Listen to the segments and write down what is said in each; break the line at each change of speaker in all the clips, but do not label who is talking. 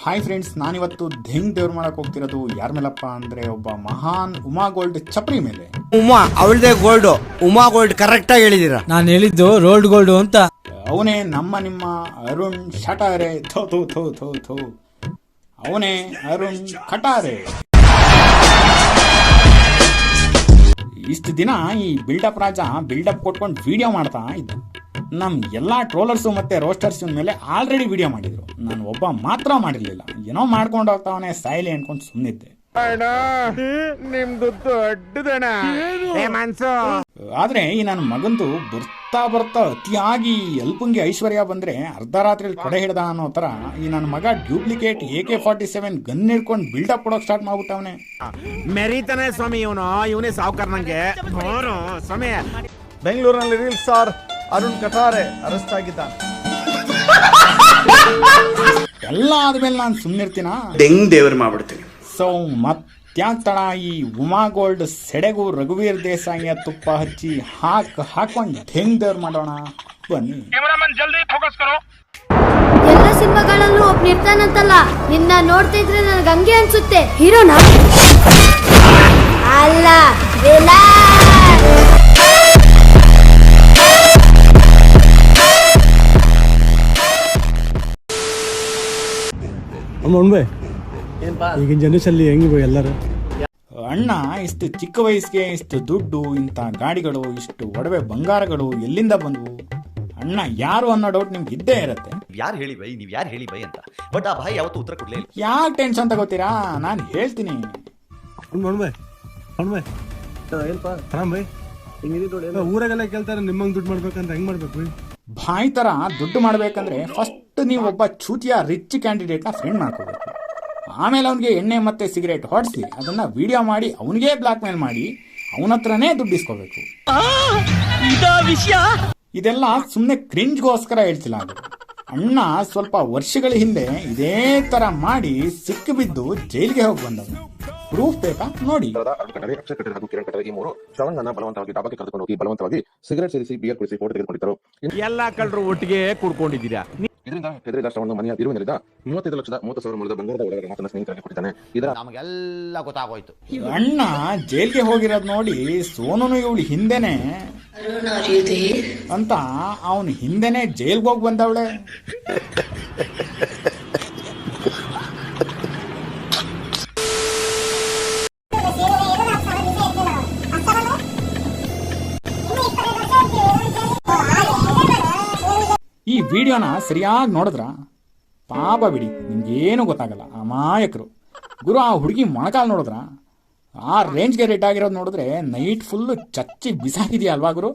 Hi friends, ನಾನಿವತ್ತು ಧೆಂಗ್ ದೇವ್ರು ಮಾಡಕ್ಕೆ ಹೋಗ್ತಿರೋದು ಯಾರ ಮೇಲಪ್ಪ ಅಂದರೆ ಒಬ್ಬ ಮಹಾನ್ ಉಮಾ ಗೋಲ್ಡ್ ಚಪ್ರಿ ಮೇಲೆ.
ಉಮಾ ಅವಳದೇ ಗೋಲ್ಡ್. ಉಮಾ ಗೋಲ್ಡ್ ಕರೆಕ್ಟ್ ಆಗಿ ಹೇಳಿದೀರಾ.
ನಾನು ಹೇಳಿದ್ದು ರೋಲ್ಡ್ ಗೋಲ್ಡ್ ಅಂತ.
ಅವನೇ ನಿಮ್ಮ ಅರುಣ್ ಶಟಾರೆ. ಥೋ ಥೋ ಥೋ ಥೋ ಥೋ ಅವನೇ ಅರುಣ್ ಖಟಾರೆ. ಇಷ್ಟು ದಿನ ಈ ಬಿಲ್ಡಪ್ ರಾಜ ಬಿಲ್ಡಪ್ ಕೊಟ್ಕೊಂಡು ವಿಡಿಯೋ ಮಾಡ್ತಾ ಇದ್ದ. ನಮ್ಮ ಎಲ್ಲ ಟ್ರೋಲರ್ಸು ಮತ್ತು ರೋಸ್ಟರ್ಸ್ ಮೇಲೆ ಆಲ್ರೆಡಿ ವಿಡಿಯೋ ಮಾಡಿದ್ರು. ನಾನು ಒಬ್ಬ ಮಾತ್ರ ಮಾಡಿರಲಿಲ್ಲ. ಏನೋ ಮಾಡ್ಕೊಂಡು ಹೋಗ್ತಾವನೆ ಸಾಯ್ಲಿ ಅನ್ಕೊಂಡು ಸುಮ್ಮನಿದ್ದೆ. ಆದ್ರೆ ಈ ನನ್ನ ಮಗಂದು ಬರ್ತಾ ಅತಿಯಾಗಿ ಅಲ್ಪಂಗಿ ಐಶ್ವರ್ಯ ಬಂದ್ರೆ ಅರ್ಧ ರಾತ್ರಿಯಲ್ಲಿ ಕೊಡೆ ಹಿಡ್ದ ಅನ್ನೋ ತರ ಈ ನನ್ನ ಮಗ ಡ್ಯೂಪ್ಲಿಕೇಟ್ AK-47 ಗನ್ ಹಿಡ್ಕೊಂಡು ಬಿಲ್ಡಪ್ ಕೊಡೋಕ್ ಸ್ಟಾರ್ಟ್ ಮಾಡ್ಬಿಟ್ಟವನೆ.
ಮೆರೀತಾನೆ ಸ್ವಾಮಿ ಇವನೇ ಸಾವುಕಾರ. ನಂಗೆ ಸ್ವಾಮಿ
ಬೆಂಗಳೂರಿನಲ್ಲಿ ರೀಲ್ ಸ್ಟಾರ್ ಅರುಣ್ ಖಟಾರೆ ಅರೆಸ್ಟ್ ಆಗಿದ್ದಾನೆ.
ಎಲ್ಲ ಆದ್ಮೇಲೆ ನಾನು ಸುಮ್ಮನಿರ್ತೀನ,
ಡೆಂಗ್ ದೇವ್ರು ಮಾಡ್ಬಿಡ್ತೀನಿ.
ಸೊ ಮತ್ತ್ಯಾಕ್ ತಡ, ಈ ಉಮಾ ಗೋಲ್ಡ್ ಸೆಡೆಗೂ ರಘುವೀರ್ ದೇಸಾಯಿಯ ತುಪ್ಪ ಹಚ್ಚಿ ಹಾಕೊಂಡು ಡೆಂಗ್ ದೇವ್ರು ಮಾಡೋಣ ಬನ್ನಿ.
ಎಲ್ಲ ಸಿನಿಮಾಗಳಲ್ಲೂ ಒಬ್ನಿರ್ತಾನಂತಲ್ಲ, ನಿನ್ನ ನೋಡ್ತಾ ಇದ್ರೆ ನನಗೆ ಹಂಗೆ ಅನ್ಸುತ್ತೆ. ಹೀರೋನ ಅಲ್ಲ
ಈಗಿನ ಜನರೇಷನ್ ಹೆಂಗ್ ಎಲ್ಲರೂ
ಅಣ್ಣ ಇಷ್ಟು ಚಿಕ್ಕ ವಯಸ್ಸಿಗೆ ಇಷ್ಟು ದುಡ್ಡು, ಇಂಥ ಗಾಡಿಗಳು, ಇಷ್ಟು ಒಡವೆ ಬಂಗಾರಗಳು ಎಲ್ಲಿಂದ ಬಂದವು? ಅಣ್ಣ ಯಾರು ಅನ್ನೋ ಡೌಟ್ ನಿಮ್ಗೆ ಇದ್ದೇ ಇರುತ್ತೆ.
ಯಾರು ಹೇಳಿ ಬೈ, ನೀವು ಯಾರು ಹೇಳಿ ಬೈ ಅಂತ. ಬಟ್ ಆ ಭಾಯಿ ಯಾವತ್ತೂ ಉತ್ತರ ಕೊಡ್ಲೇ ಇಲ್ಲ.
ಯಾಕೆ ಟೆನ್ಷನ್ ತಗೋತೀರಾ, ನಾನು ಹೇಳ್ತೀನಿ.
ಊರಾಗೆಲ್ಲ ಕೇಳ್ತಾರೆ ನಿಮ್ಮಂಗ್ ದುಡ್ಡು ಮಾಡ್ಬೇಕಂದ್ರೆ ಹೆಂಗ್ ಮಾಡ್ಬೇಕು?
ಬಾಯಿ ತರ ದುಡ್ಡು ಮಾಡ್ಬೇಕಂದ್ರೆ ಫಸ್ಟ್ ನೀವು ಒಬ್ಬ ಚೂತಿಯ ರಿಚ್ ಕ್ಯಾಂಡಿಡೇಟ್ನ ಫ್ರೆಂಡ್ ಮಾಡ್ಕೋಬೇಕು. ಆಮೇಲೆ ಅವನಿಗೆ ಎಣ್ಣೆ ಮತ್ತೆ ಸಿಗರೇಟ್ ಹೊಡಿಸಿ ಅದನ್ನ ವಿಡಿಯೋ ಮಾಡಿ ಅವನಿಗೆ ಬ್ಲಾಕ್ ಮೇಲ್ ಮಾಡಿ ಅವನ ಹತ್ರನೇ ದುಡ್ಡು ಇಸ್ಕೋಬೇಕು. ಇದೆಲ್ಲ ಸುಮ್ಮನೆ ಕ್ರಿಂಜ್ಗೋಸ್ಕರ ಹೇಳ್ತಿಲ್ಲ. ಅದು ಅಣ್ಣ ಸ್ವಲ್ಪ ವರ್ಷಗಳ ಹಿಂದೆ ಇದೇ ತರ ಮಾಡಿ ಸಿಕ್ಕು ಬಿದ್ದು ಜೈಲಿಗೆ ಹೋಗಿ ಬಂದವನು. ಪ್ರೂಫ್ ಬೇಕಾ ನೋಡಿ.
ಬಲವಂತವಾಗಿ ಡಾಬಾಗೆ ಕರೆದುಕೊಂಡು ಹೋಗಿ ಬಲವಂತವಾಗಿ ಸಿಗರೇಟ್ ಸೇರಿಸಿ ಬಿಯರ್ ಕುಡಿಸಿ ಫೋಟೋ ತೆಗೆದುಕೊಂಡಿದ್ದರು.
ಎಲ್ಲಾ ಕಳ್ಳರು ಒಟ್ಟಿಗೆ ಕುಡ್ಕೊಂಡಿದ್ದೀರಾ.
ಇದರಿಂದ ಹೆದರಿದ ಶ್ರವಣ ಮನೆಯ ತಿರುವಿನಲ್ಲಿದ್ದ 35,30,000 ಮೌಲ್ಯದ ಬಂಗಾರದ ಒಡವೆಗಳನ್ನು ತನ್ನ ಸ್ನೇಹಿತರಿಗೆ ಕೊಟ್ಟಿದ್ದಾನೆ. ಇದರ
ನಮಗೆಲ್ಲ ಗೊತ್ತಾಗೋಯ್ತು.
ಅಣ್ಣ ಜೈಲ್ಗೆ ಹೋಗಿರೋದು ನೋಡಿ ಸೋನು ಇವಳು ಹಿಂದೆನೆ ಅಂತ ಅವನು ಹಿಂದೆನೆ ಜೈಲ್ಗೆ ಹೋಗಿ ಬಂದವಳೆ. ಈ ವಿಡಿಯೋನ ಸರಿಯಾಗಿ ನೋಡಿದ್ರ ಪಾಪ ಬಿಡಿ, ನಿಮ್ಗೇನು ಗೊತ್ತಾಗಲ್ಲ, ಅಮಾಯಕರು. ಗುರು ಆ ಹುಡುಗಿ ಮೊಣಕಾಲು ನೋಡಿದ್ರ ಆ ರೇಂಜ್ಗೆ ರೇಟ್ ಆಗಿರೋದು ನೋಡಿದ್ರೆ ನೈಟ್ ಫುಲ್ಲು ಚಚ್ಚಿ ಬಿಸಾಕಿದೆಯಾ ಅಲ್ವಾ ಗುರು?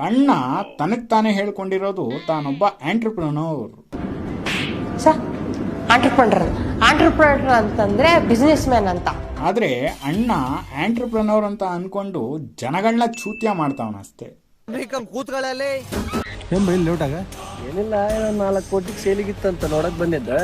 ಅಣ್ಣ ತನಗ್ ತಾನೇ ಹೇಳ್ಕೊಂಡಿರೋದು ತಾನೊಬ್ಬ ಆಂಟ್ರಪ್ರನರ್.
ಆಂಟ್ರಪ್ರನರ್ ಅಂತಂದ್ರೆ ಬಿಸ್ನೆಸ್ ಮ್ಯಾನ್ ಅಂತ.
ಆದ್ರೆ ಅಣ್ಣ ಆಂಟ್ರಪ್ರನರ್ ಅಂತ ಅನ್ಕೊಂಡು ಜನಗಳನ್ನ ಚೂತ್ಯ ಮಾಡ್ತಾವನ ಅಷ್ಟೇ.
ಕೂತ್ಗಳಲ್ಲಿ
ಲೇಟಾಗ
ಏನಿಲ್ಲ, 4 ಕೋಟಿಗೆ ಸೇಲಿಗಿತ್ತಂತ ನೋಡಕ್ ಬಂದಿದ್ದೆ.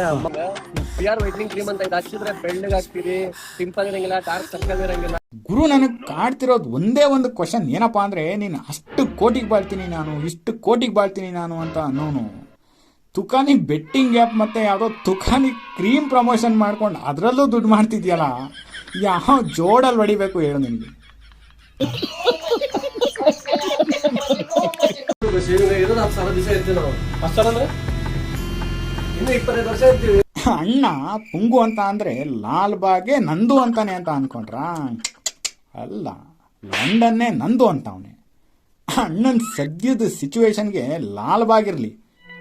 PR ವೈಟ್ನಿಂಗ್ ಕ್ರೀಮ್ ಅಂತ ಇದು ಹಚ್ಚಿದ್ರೆ ಬೆಳ್ಳಗೆ ಆಗ್ತೀರಿ, ಪಿಂಪಲ್ ಇರಂಗಿಲ್ಲ, ಡಾರ್ಕ್ ಸರ್ಕಲ್ ಇರಂಗಿಲ್ಲ.
ಗುರು ನನಗೆ ಕಾಡ್ತಿರೋದು ಒಂದೇ ಒಂದು ಕ್ವಶನ್ ಏನಪ್ಪಾ ಅಂದ್ರೆ, ನೀನು ಅಷ್ಟು ಕೋಟಿಗೆ ಬಾಳ್ತೀನಿ ನಾನು, ಇಷ್ಟು ಕೋಟಿಗೆ ಬಾಳ್ತೀನಿ ನಾನು ಅಂತ ಅನ್ನೋನು ತುಕಾನಿ ಬೆಟ್ಟಿಂಗ್ ಆ್ಯಪ್ ಮತ್ತೆ ಯಾವುದೋ ತುಕಾನಿ ಕ್ರೀಮ್ ಪ್ರಮೋಷನ್ ಮಾಡ್ಕೊಂಡು ಅದರಲ್ಲೂ ದುಡ್ಡು ಮಾಡ್ತಿದ್ಯಲ್ಲ, ಯಾವ ಜೋಡಲ್ಲಿ ಹೊಡಿಬೇಕು ಹೇಳು ನಿನಗೆ? ಅಣ್ಣ ಪುಂಗು ಅಂತ ಅಂದ್ರೆ ಲಾಲ್ ಬಾಗೆ ನಂದು ಅಂತಾನೆ ಅಂತ ಅನ್ಕೊಂಡ್ರ? ಅಲ್ಲ, ಲಂಡನ್ನೇ ನಂದು ಅಂತವನೆ. ಅಣ್ಣನ ಸದ್ಯದ ಸಿಚುವೇಶನ್ಗೆ ಲಾಲ್ ಬಾಗಿರ್ಲಿ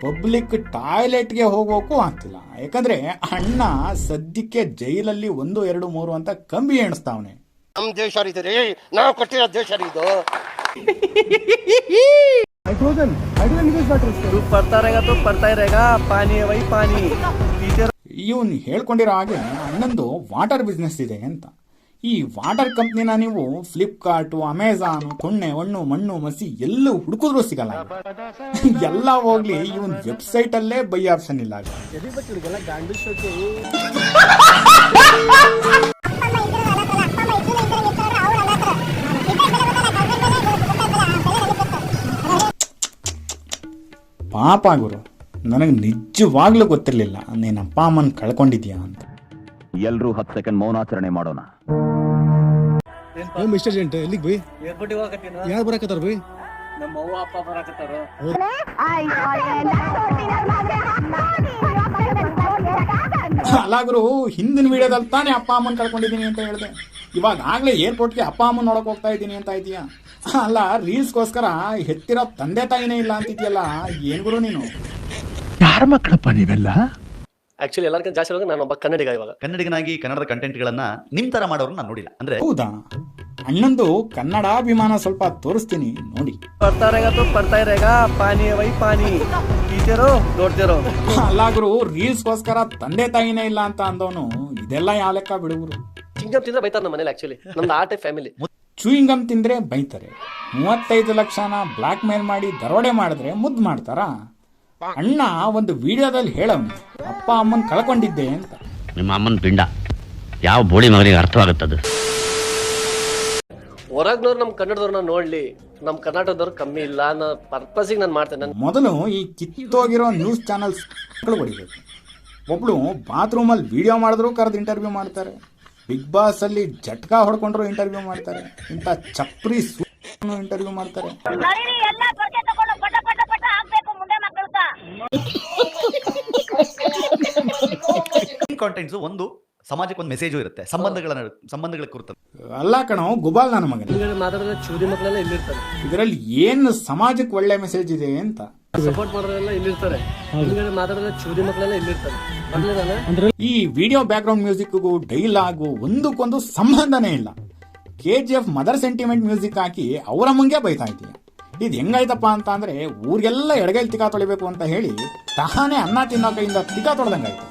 ಪಬ್ಲಿಕ್ ಟಾಯ್ಲೆಟ್ಗೆ ಹೋಗೋಕು ಆಗ್ತಿಲ್ಲ. ಯಾಕಂದ್ರೆ ಅಣ್ಣ ಸದ್ಯಕ್ಕೆ ಜೈಲಲ್ಲಿ 1, 2, 3 ಅಂತ ಕಂಬಿ ಎಣಿಸ್ತಾವನೆ.
ನಮ್ ದೇಶ ರೀ, ನಾವು ಕೊಟ್ಟಿರೋ ದೇಶ ಇದು.
ಇವನ್ ಹೇಳ್ಕೊಂಡಿರೋ ಹಾಗೆ ಅಣ್ಣಂದು ವಾಟರ್ ಬಿಸ್ನೆಸ್ ಇದೆ ಅಂತ. ಈ ವಾಟರ್ ಕಂಪ್ನಿನ ನೀವು ಫ್ಲಿಪ್ಕಾರ್ಟ್, ಅಮೆಜಾನ್, ಕೊಣ್ಣೆ, ಒಣ್ಣು, ಮಣ್ಣು, ಮಸಿ ಎಲ್ಲೂ ಹುಡುಕಿದ್ರು ಸಿಗಲ್ಲ. ಎಲ್ಲ ಹೋಗ್ಲಿ, ಇವನ್ ವೆಬ್ಸೈಟ್ ಅಲ್ಲೇ ಬೈ ಆಪ್ಷನ್ ಇಲ್ಲ. ಪಾಪ ಗುರು, ನನಗೆ ನಿಜವಾಗ್ಲೂ ಗೊತ್ತಿರಲಿಲ್ಲ ನೀನು ಅಪ್ಪ ಅಮ್ಮನ ಕಳ್ಕೊಂಡಿದ್ಯಾ ಅಂತ.
ಎಲ್ರೂ 10 ಸೆಕೆಂಡ್ ಮೌನಾಚರಣೆ ಮಾಡೋಣ.
ಮಿಸ್ಟರ್ ಜೆಂಟ್ ಎಲ್ಲಿಗೆ ಬೈ?
ಏರ್ಪೋರ್ಟಿಗೆ ಹೋಗಕತ್ತೀನ.
ಯಾರು ಬರಕತ್ತಾರ ಬೈ?
ನಮ್ಮ ಅವ್ವ ಅಪ್ಪ ಬರಾಕತ್ತಾರ.
ಅಲ್ಲ ಗುರು, ಹಿಂದಿನ ವಿಡಿಯೋದಲ್ಲಿ ತಾನೇ ಅಪ್ಪ ಅಮ್ಮನ ಕಳ್ಕೊಂಡಿದ್ದೀನಿ ಅಂತ ಹೇಳಿದೆ. ಇವಾಗ ಆಗ್ಲೇ ಏರ್ಪೋರ್ಟ್ಗೆ ಅಪ್ಪ ಅಮ್ಮನ ನೋಡಕ್ ಹೋಗ್ತಾ ಇದ್ದೀನಿ ಅಂತ ಇದೀಯಾ? ಅಲ್ಲ, ರೀಲ್ಸ್ಗೋಸ್ಕರ ಹೆತ್ತಿರೋ ತಂದೆ ತಾಯಿನೇ ಇಲ್ಲ ಅಂತಿದ್ಯಲ್ಲ, ಏನ್ ಗುರು ನೀನು?
ಯಾರ ಮಕ್ಕಳಪ್ಪ ನೀವೆಲ್ಲ?
ಆಕ್ಚುಲಿ ಎಲ್ಲರಿಗಿಂತ ಜಾಸ್ತಿ ಇರೋದು ನಾನು ಒಬ್ಬ ಕನ್ನಡಿಗ. ಇವಾಗ
ಕನ್ನಡಿಗನಾಗಿ ಕನ್ನಡದ ಕಂಟೆಂಟ್ಗಳನ್ನ ನಿಮ್ ತರ ಮಾಡೋರು ನಾನು ನೋಡಿಲ್ಲ. ಅಂದ್ರೆ
ಹೌದಾ? ಅಣ್ಣಂದು ಕನ್ನಡಾಭಿಮಾನ ಸ್ವಲ್ಪ ತೋರಿಸ್ತೀನಿ ನೋಡಿ.
ಪಡ್ತಾ ಇರೇಗ ಪಾನಿ ವೈ ಪಾನಿ ಟೀಚರು ನೋಡ್ತಿರೋ.
ಅಲ್ಲ ಗುರು, ರೀಲ್ಸ್ಗೋಸ್ಕರ ತಂದೆ ತಾಯಿನೇ ಇಲ್ಲ ಅಂತ ಅಂದವನು ಇದೆಲ್ಲ ಯಾವ ಲೆಕ್ಕ ಬಿಡುವರು?
ಚಿಂಗಮ್ ತಿಂದ್ರೆ ಬೈತಾರೆ ನಮ್ಮ ಮನೇಲಿ. ಆಕ್ಚುಲಿ ನಮ್ದು ಆಟೆ ಫ್ಯಾಮಿಲಿ.
ಚೂಯಿಂಗಮ್ ತಿಂದ್ರೆ ಬೈತಾರೆ, 35 ಲಕ್ಷನ ಬ್ಲಾಕ್ ಮೇಲ್ ಮಾಡಿ ದರೋಡೆ ಮಾಡಿದ್ರೆ ಮುದ್ದು ಮಾಡ್ತಾರಾ? ಅಣ್ಣ ಒಂದು ವಿಡಿಯೋದಲ್ಲಿ ಹೇಳವ್ನೆ ಅಪ್ಪ ಅಮ್ಮನ್ ಕಳ್ಕೊಂಡಿದ್ದೆ ಅಂತ.
ನಿಮ್ಮ ಅಮ್ಮನ ಪಿಂಡ ಯಾವ ಬೋಳಿ ಮಗನಿಗೆ ಅರ್ಥವಾಗುತ್ತದೆ?
ಹೊರಗ್ನವ್ರು ನಮ್ಮ ಕನ್ನಡದವ್ರನ್ನ ನೋಡ್ಲಿ, ನಮ್ಮ ಕರ್ನಾಟಕದವ್ರು ಕಮ್ಮಿ ಇಲ್ಲ ಅನ್ನೋ ಪರ್ಪಸಿಗೆ ನಾನು ಮಾಡ್ತೇನೆ.
ಮೊದಲು ಈ ಕಿತ್ತೋಗಿರೋ ನ್ಯೂಸ್ ಚಾನಲ್ಸ್ ಹೊಡಿಬೇಕು. ಒಬ್ಳು ಬಾತ್ರೂಮಲ್ಲಿ ವಿಡಿಯೋ ಮಾಡಿದ್ರು ಕರೆದು ಇಂಟರ್ವ್ಯೂ ಮಾಡ್ತಾರೆ, ಬಿಗ್ ಬಾಸ್ ಅಲ್ಲಿ ಜಟ್ಕಾ ಹೊಡ್ಕೊಂಡ್ರು ಇಂಟರ್ವ್ಯೂ ಮಾಡ್ತಾರೆ, ಇಂಥ ಚಪ್ರಿ ಇಂಟರ್ವ್ಯೂ ಮಾಡ್ತಾರೆ.
ಕಾಂಟೆಂಟ್ಸ್ ಒಂದು ಸಮಾಜಕ್ಕೆ ಒಂದು ಮೆಸೇಜು ಇರುತ್ತೆ, ಸಂಬಂಧಗಳ ಕುರಿತು.
ಅಲ್ಲ ಕಣೋ ಗುಬಾಲ್ ನನ್ನ ಮಗನ,
ಮಾತಾಡಿದ್ರೆ ಚೂರಿ ಮಕ್ಕಳೆಲ್ಲ ಇಲ್ಲಿರ್ತಾರೆ.
ಇದರಲ್ಲಿ ಏನು ಸಮಾಜಕ್ಕೆ ಒಳ್ಳೆ ಮೆಸೇಜ್ ಇದೆ ಅಂತ
ಸಪೋರ್ಟ್ ಮಾಡೋರೆಲ್ಲ ಇಲ್ಲಿರ್ತಾರೆ. ಮಾತಾಡಿದ್ರೆ ಚೂರಿ ಮಕ್ಕಳೆಲ್ಲ ಇಲ್ಲಿರ್ತಾರೆ.
ಈ ವಿಡಿಯೋ ಬ್ಯಾಕ್ ಗ್ರೌಂಡ್ ಮ್ಯೂಸಿಕ್ಗೂ ಡೈಲಾಗು ಒಂದಕ್ಕೊಂದು ಸಂಬಂಧನೇ ಇಲ್ಲ. KGF ಮದರ್ ಸೆಂಟಿಮೆಂಟ್ ಮ್ಯೂಸಿಕ್ ಹಾಕಿ ಅವರ ಮುಂಗೆ ಬೈತಾ ಇದೀಯ. ಇದು ಹೆಂಗಾಯ್ತಪ್ಪ ಅಂತ ಅಂದ್ರೆ, ಊರಿಗೆಲ್ಲ ಎಡಗೈಲಿ ತಿಕಾ ತೊಳಿಬೇಕು ಅಂತ ಹೇಳಿ ತಾನೇ ಅನ್ನ ತಿನ್ನೋ ಕೈಯಿಂದ ತಿಕಾ ತೊಳೆದಂಗಾಯ್ತು.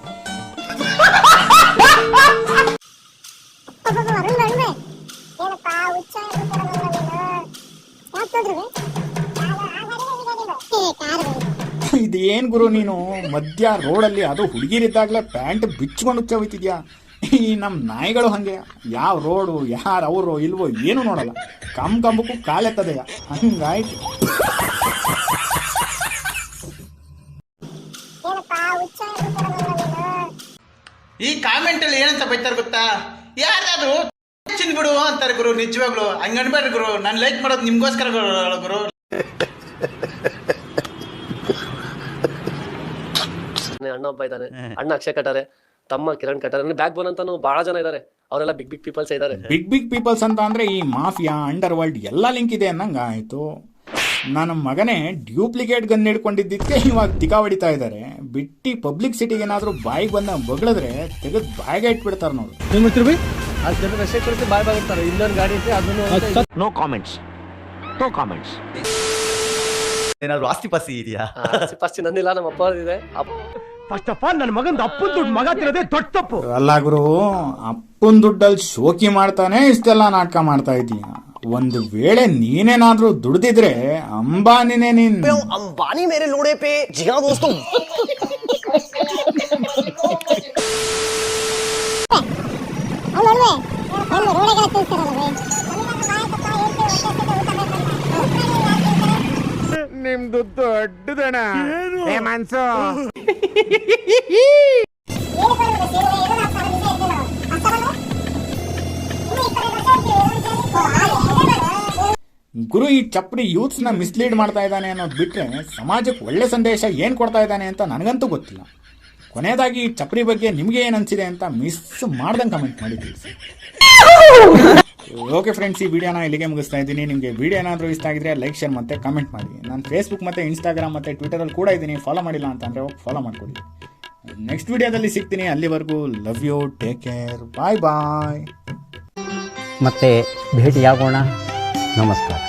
ಇದೇನ್ ಗುರು ನೀನು ಮಧ್ಯ ರೋಡಲ್ಲಿ, ಅದು ಹುಡುಗಿರಿದ್ದಾಗ್ಲೇ ಪ್ಯಾಂಟ್ ಬಿಚ್ಕೊಂಡು ಹೋಗ್ತಿದ್ಯಾ? ಈ ನಮ್ಮ ನಾಯಿಗಳು ಹಂಗೆ, ಯಾವ ರೋಡು ಯಾರು ಅವರು ಇಲ್ವೋ ಏನು ನೋಡಲ್ಲ, ಕಂಬಕ್ಕೂ ಕಾಲೆತ್ತದೆಯ ಹಂಗಾಯ್ತು.
ಈ ಕಾಮೆಂಟ್ ಅಲ್ಲಿ ಏನಂತ ಬೈತಾರೆ ಗೊತ್ತಾ? ಯಾರಾದ್ರೂ ಬಿಡು ಅಂತಾರೆ ಗುರು. ನಿಜವಾಗ್ಲು ಹಂಗ ಅನ್ಬೇಡ್ರಿ ಗುರು. ನಾನು ಲೈಕ್ ಮಾಡೋದು ನಿಮ್ಗೋಸ್ಕರ ಗುರು.
ಅಣ್ಣ ಒಬ್ಬ ಇದ್ದಾರೆ, ಅಣ್ಣ ಅಕ್ಷಯ್ ಕಟ್ಟಾರೆ, ತಮ್ಮ ಕಿರಣ್ ಕಟ್ಟಾರೆ, ಬ್ಯಾಕ್ ಬೋನ್ ಅಂತಾನು ಬಹಳ ಜನ ಇದ್ದಾರೆ. ಅವರೆಲ್ಲ ಬಿಗ್ ಬಿಗ್ ಪೀಪಲ್ಸ್ ಇದ್ದಾರೆ.
ಬಿಗ್ ಪೀಪಲ್ಸ್ ಅಂತ ಅಂದ್ರೆ ಈ ಮಾಫಿಯಾ, ಅಂಡರ್ ವರ್ಲ್ಡ್ ಎಲ್ಲ ಲಿಂಕ್ ಇದೆ ಅನ್ನಂಗ ಆಯ್ತು. ನನ್ನ ಮಗನೇ ಡ್ಯೂಪ್ಲಿಕೇಟ್ ಗನ್ ಹಿಡ್ಕೊಂಡಿದ್ದಕ್ಕೆ ಇವಾಗ ತಿಕಾ ಹೊಡಿತಾ ಇದ್ದಾರೆ. ಬಿಟ್ಟಿ ಪಬ್ಲಿಕ್ ಸಿಟಿಗೆ ಏನಾದ್ರು ಬಾಯಿಗೆ ಬಂದ ಬಗಳದ್ರೆ ತೆಗೆದು ಬಾಯಿಗೆ ಇಟ್ಬಿಡ್ತಾರೆ ನೋಡಿ.
ಏನ್ ಮಾಡ್ತೀರಿ ಬೈ?
ರಶೆ ಕೊಡ್ತಿ ಬಾಯ್ ಬಾಗಿರ್ತಾರೆ. ಇನ್ನೊಂದು ಗಾಡಿ ಇರುತ್ತೆ, ಅದನ್ನು
ನೋ ಕಾಮೆಂಟ್ಸ್.
ಏನಾದ್ರು ಆಸ್ತಿ ಪಾಸ್ತಿ ಇದೆಯಾ?
ಪಾಸ್ತಿ ನಂದಿಲ್ಲ, ನಮ್ಮ ಅಪ್ಪ ಇದೆ.
ಫಸ್ಟ್ ಆಫ್ ಆಲ್ ನನ್ನ ಮಗಂದು ಅಪ್ಪನ ದುಡ್ಡು ಮಗ ತಿನ್ನೋದೇ ದೊಡ್ಡ ತಪ್ಪು.
ಅಲ್ಲ ಗುರು, ಅಪ್ಪನ ದುಡ್ಡಲ್ಲಿ ಶೋಕಿ ಮಾಡ್ತಾನೆ ಇಷ್ಟೆಲ್ಲ ನಾಟಕ ಮಾಡ್ತಾ ಇದೀಯ. ಒಂದು ವೇಳೆ ನೀನೇನಾದ್ರೂ ದುಡ್ದಿದ್ರೆ ಅಂಬಾನಿನೇ ನೀನ್.
अंबानी मेरे लोड़े पे जी हाँ दोस्तों.
ನಿಮ್ದು ದೊಡ್ಡದಣ ಮನ್ಸು.
ಗುರು, ಈ ಚಪ್ರಿ ಯೂತ್ಸ್ ನ ಮಿಸ್ಲೀಡ್ ಮಾಡ್ತಾ ಇದ್ದಾನೆ ಅನ್ನೋದು ಬಿಟ್ರೆ ಸಮಾಜಕ್ಕೆ ಒಳ್ಳೆ ಸಂದೇಶ ಏನ್ ಕೊಡ್ತಾ ಇದ್ದಾನೆ ಅಂತ ನನಗಂತೂ ಗೊತ್ತಿಲ್ಲ. ಕೊನೆಯದಾಗಿ ಈ ಚಪ್ರಿ ಬಗ್ಗೆ ನಿಮ್ಗೆ ಏನ್ ಅನ್ಸಿದೆ ಅಂತ ಮಿಸ್ ಮಾಡ್ದಂಗೆ ಕಮೆಂಟ್ ಮಾಡಿ ತಿಳಿಸಿ. ಓಕೆ ಫ್ರೆಂಡ್ಸ್, ಈ ವಿಡಿಯೋನ ಇಲ್ಲಿಗೆ ಮುಗಿಸ್ತಾ ಇದ್ದೀನಿ. ನಿಮಗೆ ವಿಡಿಯೋ ಏನಾದರೂ ಇಷ್ಟ ಆಗಿದ್ರೆ ಲೈಕ್, ಶೇರ್ ಮತ್ತೆ ಕಮೆಂಟ್ ಮಾಡಿ. ನಾನು ಫೇಸ್ಬುಕ್ ಮತ್ತೆ ಇನ್ಸ್ಟಾಗ್ರಾಮ್ ಮತ್ತೆ ಟ್ವಿಟರಲ್ಲಿ ಕೂಡ ಇದ್ದೀನಿ. ಫಾಲೋ ಮಾಡಿಲ್ಲ ಅಂತಂದ್ರೆ ಹೋಗಿ ಫಾಲೋ ಮಾಡ್ಕೊಳ್ಳಿ. ನೆಕ್ಸ್ಟ್ ವಿಡಿಯೋದಲ್ಲಿ ಸಿಗ್ತೀನಿ. ಅಲ್ಲಿವರೆಗೂ ಲವ್ ಯು, ಟೇಕ್ ಕೇರ್, ಬಾಯ್ ಬಾಯ್.
ಮತ್ತೆ ಭೇಟಿಯಾಗೋಣ. ನಮಸ್ಕಾರ.